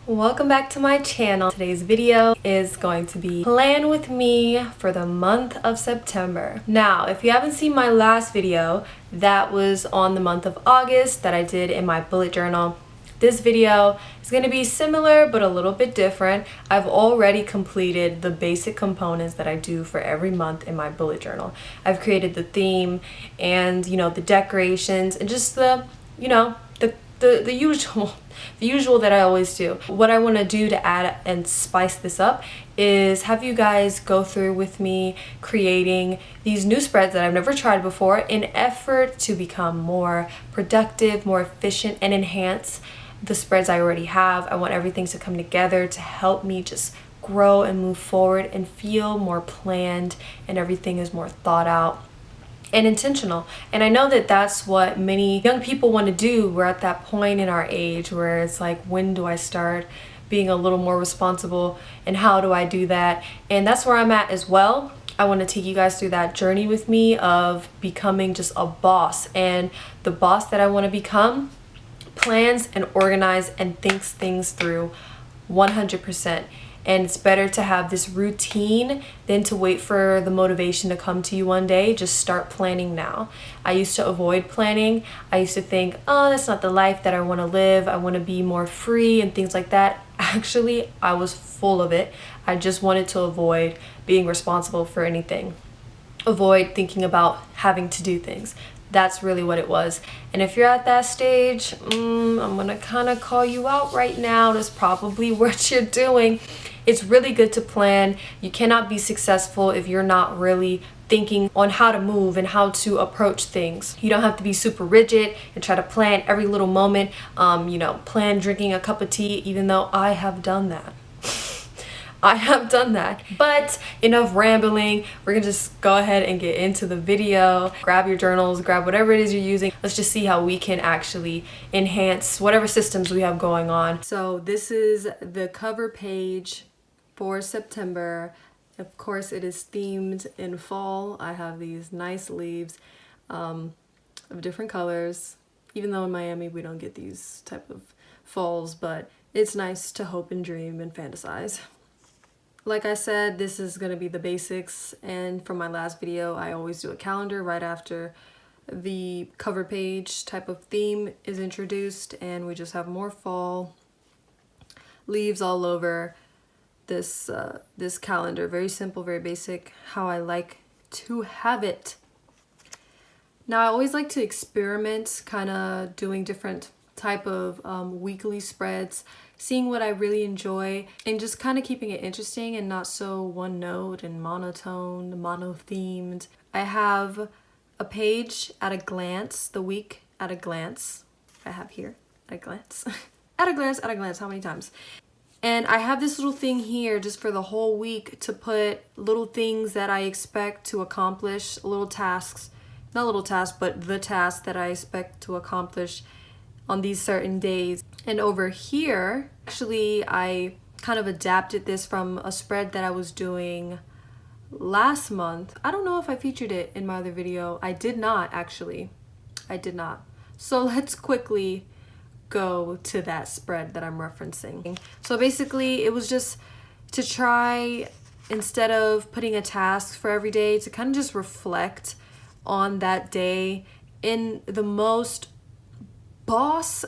Welcome back to my channel. Today's video is going to be plan with me for the month of September. Now, if you haven't seen my last video, that was on the month of August that I did in my bullet journal. This video is going to be similar but a little bit different. I've already completed the basic components that I do for every month in my bullet journal. I've created the theme and the decorations and just the usual that I always do. What I want to do to add and spice this up is have you guys go through with me creating these new spreads that I've never tried before in effort to become more productive, more efficient, and enhance the spreads I already have. I want everything to come together to help me just grow and move forward and feel more planned, and everything is more thought out and intentional. And I know that that's what many young people want to do. We're at that point in our age where it's like, when do I start being a little more responsible and how do I do that? And that's where I'm at as well. I want to take you guys through that journey with me of becoming just a boss. And the boss that I want to become plans and organize and thinks things through 100%. And it's better to have this routine than to wait for the motivation to come to you one day. Just start planning now. I used to avoid planning. I used to think, oh, that's not the life that I want to live. I want to be more free and things like that. Actually, I was full of it. I just wanted to avoid being responsible for anything. Avoid thinking about having to do things. That's really what it was. And if you're at that stage, I'm gonna kind of call you out right now. That's probably what you're doing. It's really good to plan. You cannot be successful if you're not really thinking on how to move and how to approach things. You don't have to be super rigid and try to plan every little moment. Plan drinking a cup of tea, even though I have done that. I have done that. But enough rambling. We're gonna just go ahead and get into the video. Grab your journals, grab whatever it is you're using. Let's just see how we can actually enhance whatever systems we have going on. So this is the cover page for September. Of course, it is themed in fall. I have these nice leaves of different colors. Even though in Miami we don't get these type of falls, but it's nice to hope and dream and fantasize. Like I said, this is going to be the basics, and from my last video, I always do a calendar right after the cover page type of theme is introduced, and we just have more fall leaves all over this this calendar. Very simple, very basic, how I like to have it. Now, I always like to experiment, kind of doing different type of weekly spreads, seeing what I really enjoy, and just kind of keeping it interesting and not so one note and monotone, mono-themed. I have a page at a glance, the week at a glance. I have here, at a glance. At a glance, at a glance, how many times? And I have this little thing here just for the whole week to put little things that I expect to accomplish, little tasks, not little tasks, but the tasks that I expect to accomplish on these certain days. And over here, actually, I kind of adapted this from a spread that I was doing last month. I don't know if I featured it in my other video. I did not, actually. I did not. So let's quickly go to that spread that I'm referencing. So basically, it was just to try, instead of putting a task for every day, to kind of just reflect on that day in the most boss.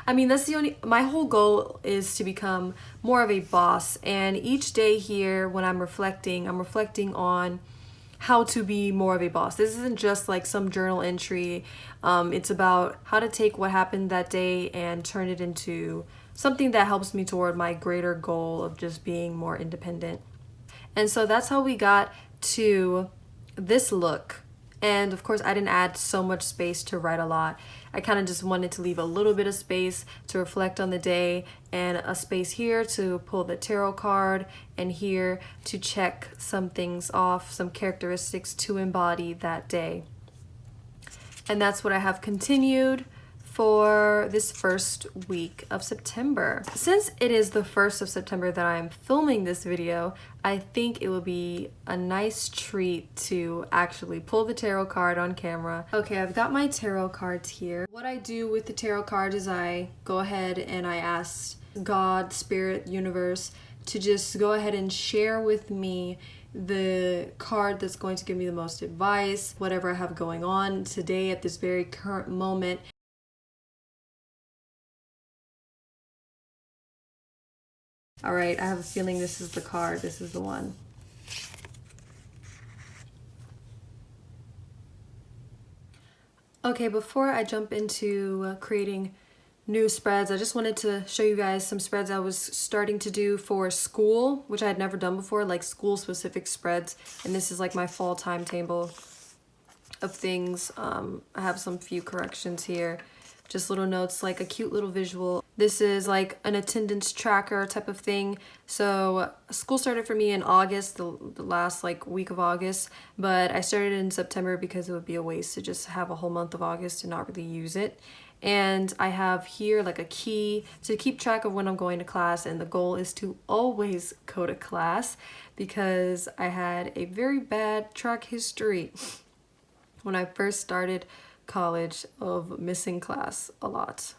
I mean, that's the only, my whole goal is to become more of a boss, and each day here when I'm reflecting on how to be more of a boss. This isn't just like some journal entry. It's about how to take what happened that day and turn it into something that helps me toward my greater goal of just being more independent. And so that's how we got to this look. And of course, I didn't add so much space to write a lot. I kind of just wanted to leave a little bit of space to reflect on the day, and a space here to pull the tarot card, and here to check some things off, some characteristics to embody that day. And that's what I have continued for this first week of September. Since it is the 1st of September that I'm filming this video, I think it will be a nice treat to actually pull the tarot card on camera. Okay, I've got my tarot cards here. What I do with the tarot card is I go ahead and I ask God, spirit, universe, to just go ahead and share with me the card that's going to give me the most advice, whatever I have going on today at this very current moment. All right, I have a feeling this is the card. This is the one. Okay, before I jump into creating new spreads, I just wanted to show you guys some spreads I was starting to do for school, which I had never done before, like school specific spreads. And this is like my fall timetable of things. I have some few corrections here, just little notes, like a cute little visual. This is like an attendance tracker type of thing. So school started for me in August, the last like week of August, but I started in September because it would be a waste to just have a whole month of August and not really use it. And I have here like a key to keep track of when I'm going to class, and the goal is to always go to class because I had a very bad track history when I first started college of missing class a lot.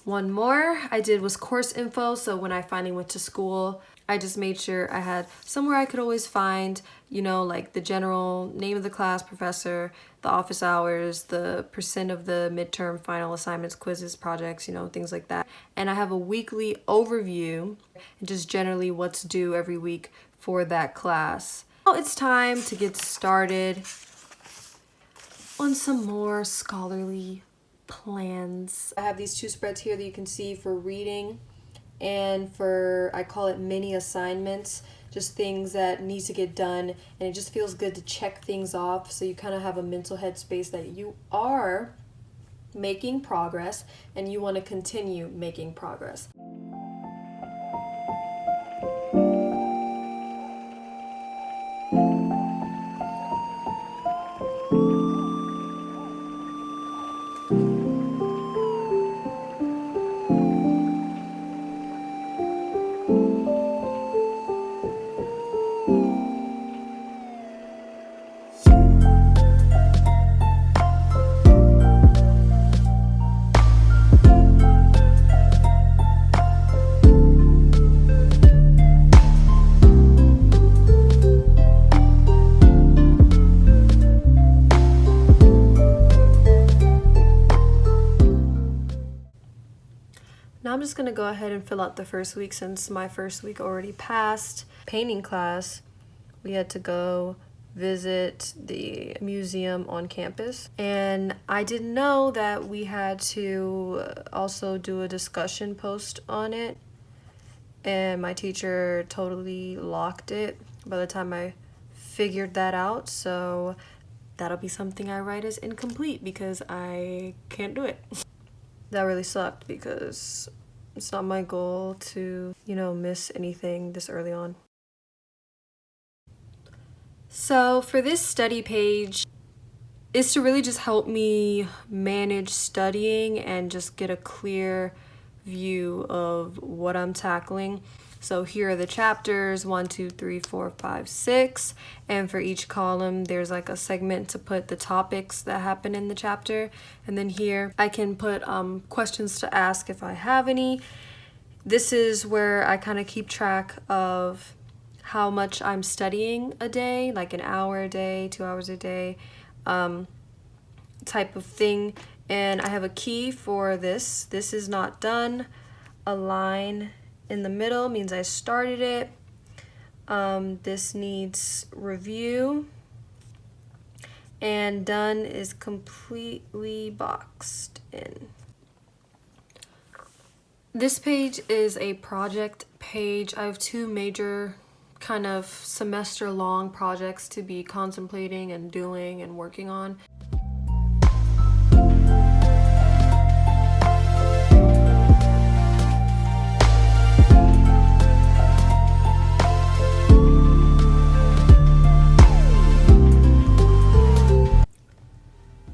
One more I did was course info. So when I finally went to school, I just made sure I had somewhere I could always find, you know, like the general name of the class, professor, the office hours, the percent of the midterm, final assignments, quizzes, projects, you know, things like that. And I have a weekly overview and just generally what's due every week for that class. Well, it's time to get started on some more scholarly plans. I have these two spreads here that you can see for reading and for, I call it mini assignments, just things that need to get done, and it just feels good to check things off so you kind of have a mental headspace that you are making progress and you want to continue making progress. Now I'm just going to go ahead and fill out the first week since my first week already passed. Painting class, we had to go visit the museum on campus. And I didn't know that we had to also do a discussion post on it. And my teacher totally locked it by the time I figured that out. So that'll be something I write as incomplete because I can't do it. That really sucked because it's not my goal to, you know, miss anything this early on. So for this study page, is to really just help me manage studying and just get a clear view of what I'm tackling. So here are the chapters, 1, 2, 3, 4, 5, 6. And for each column, there's like a segment to put the topics that happen in the chapter. And then here I can put questions to ask if I have any. This is where I kind of keep track of how much I'm studying a day, like an hour a day, 2 hours a day, type of thing. And I have a key for this. This is not done. A line in the middle means I started it. This needs review. And done is completely boxed in. This page is a project page. I have two major kind of semester long projects to be contemplating and doing and working on.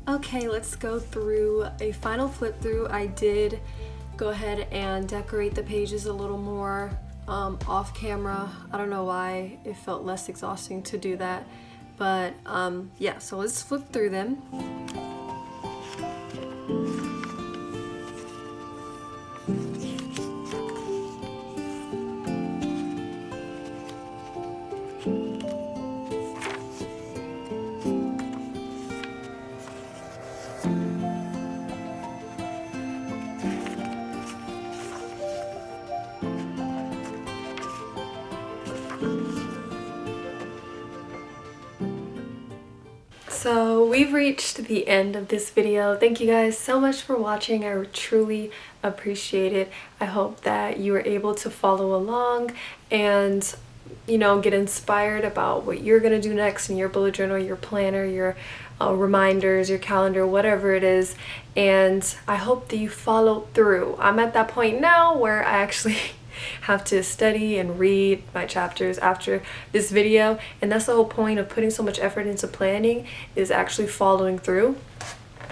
Okay, let's go through a final flip through. I did go ahead and decorate the pages a little more off camera. I don't know why it felt less exhausting to do that, but yeah, so let's flip through them. So we've reached the end of this video. Thank you guys so much for watching. I truly appreciate it. I hope that you were able to follow along and, you know, get inspired about what you're gonna do next in your bullet journal, your planner, your reminders, your calendar, whatever it is. And I hope that you follow through. I'm at that point now where I actually have to study and read my chapters after this video, and that's the whole point of putting so much effort into planning, is actually following through,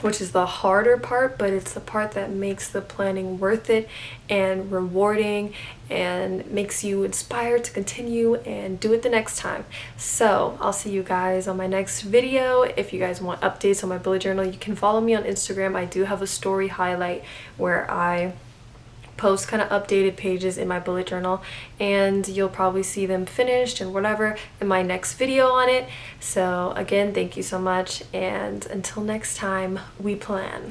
which is the harder part, but it's the part that makes the planning worth it and rewarding and makes you inspired to continue and do it the next time. So I'll see you guys on my next video. If you guys want updates on my bullet journal, you can follow me on Instagram. I do have a story highlight where I post kind of updated pages in my bullet journal, and you'll probably see them finished and whatever in my next video on it. So again, thank you so much, and until next time, we plan.